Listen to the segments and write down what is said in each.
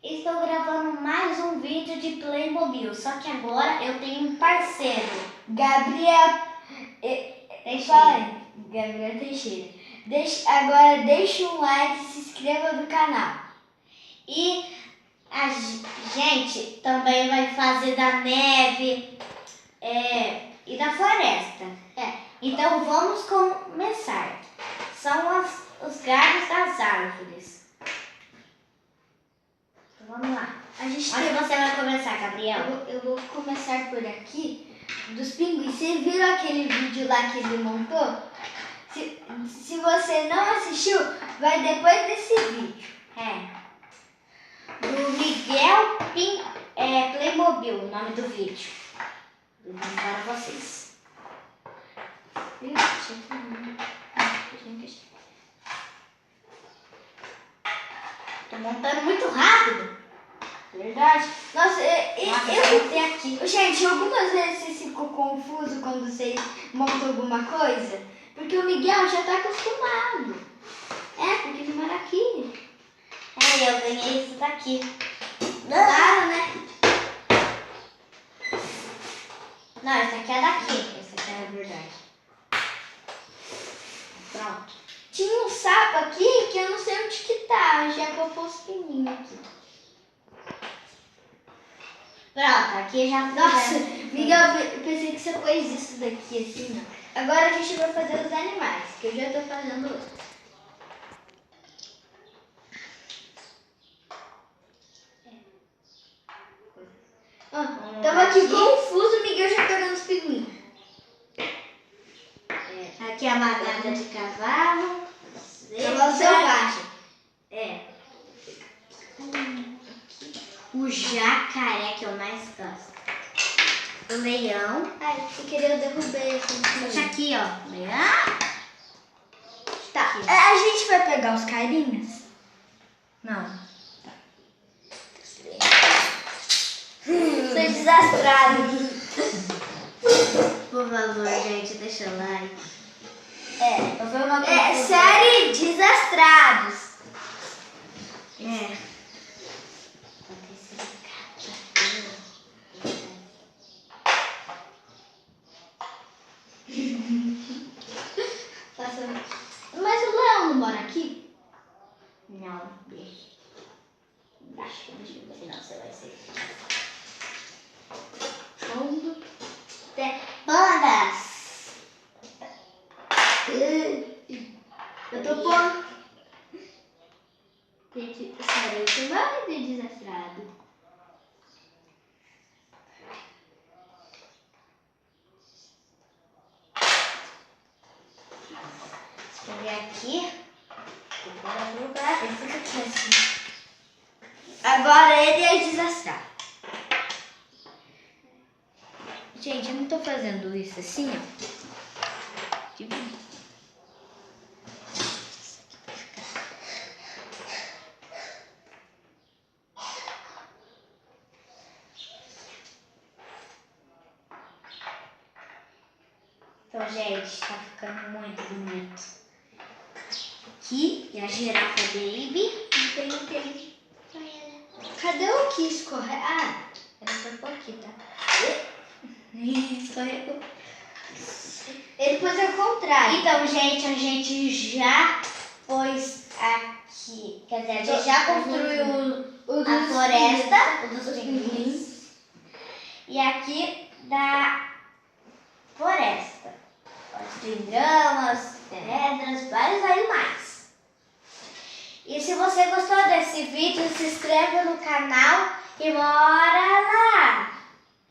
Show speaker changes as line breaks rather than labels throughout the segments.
Estou gravando mais um vídeo de Playmobil, só que agora eu tenho um parceiro,
Gabriel Teixeira. Agora deixa um like e se inscreva no canal.
E a gente também vai fazer da neve e da floresta. Então vamos começar. São os galhos das árvores. Então vamos lá. Onde você vai começar, Gabriel?
Eu vou começar por aqui, dos pinguins. Você viu aquele vídeo lá que ele montou? Se você não assistiu, vai depois desse vídeo.
Do Miguel Playmobil, o nome do vídeo. Vou mostrar para vocês. Tô montando muito rápido.
Verdade? Nossa,
eu vou aqui.
Gente, algumas vezes você ficou confuso quando você montou alguma coisa? Porque o Miguel já tá acostumado. Porque ele mora aqui.
Eu ganhei isso daqui.
Claro, né?
Não, esse aqui é daqui. Esse aqui é verdade. Pronto.
Tinha um sapo aqui que eu não sei onde que tá. Já vou pôr os pininhos aqui.
Pronto, aqui já...
Nossa, Miguel, eu pensei que você pôs isso daqui assim, ó. Agora a gente vai fazer os animais, que eu já tô fazendo outro. Tava aqui confuso, o Miguel já pegando os pinguins.
Aqui é a manada de cavalo.
Cavalo selvagem.
O jacaré que eu mais gosto. O leão.
Ai, sem querer eu derrubei esse
Aqui, ó. Leão.
Tá. A gente vai pegar os carinhas?
Não.
Sou desastrado.
Por favor, gente, deixa o like.
Série Desastrados. Mas o leão não mora aqui?
Não, deixa. Deixa eu ver, senão você vai ser. Bandas!
Eu tô pondo. Gente, sério, você vai ver desastrado.
Escrever aqui.
Agora ele é desastrado. Gente, eu não tô fazendo isso assim, ó.
Então, gente, tá ficando muito bonito. Aqui é a girafa baby.
Cadê o que escorrer? Ele foi por aqui, tá?
Escorregou.
Ele pôs ao contrário.
Então, gente, a gente já pôs aqui. Quer dizer, a gente já construiu a floresta, o dos pinguins. E aqui da floresta. Tem gramas, pedras, vários animais. E se você gostou desse vídeo, se inscreva no canal e bora lá.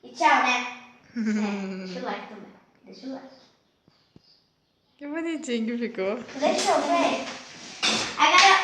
E tchau, né? Deixa o like também. Deixa o like.
Que bonitinho que ficou.
Deixa eu ver. Agora,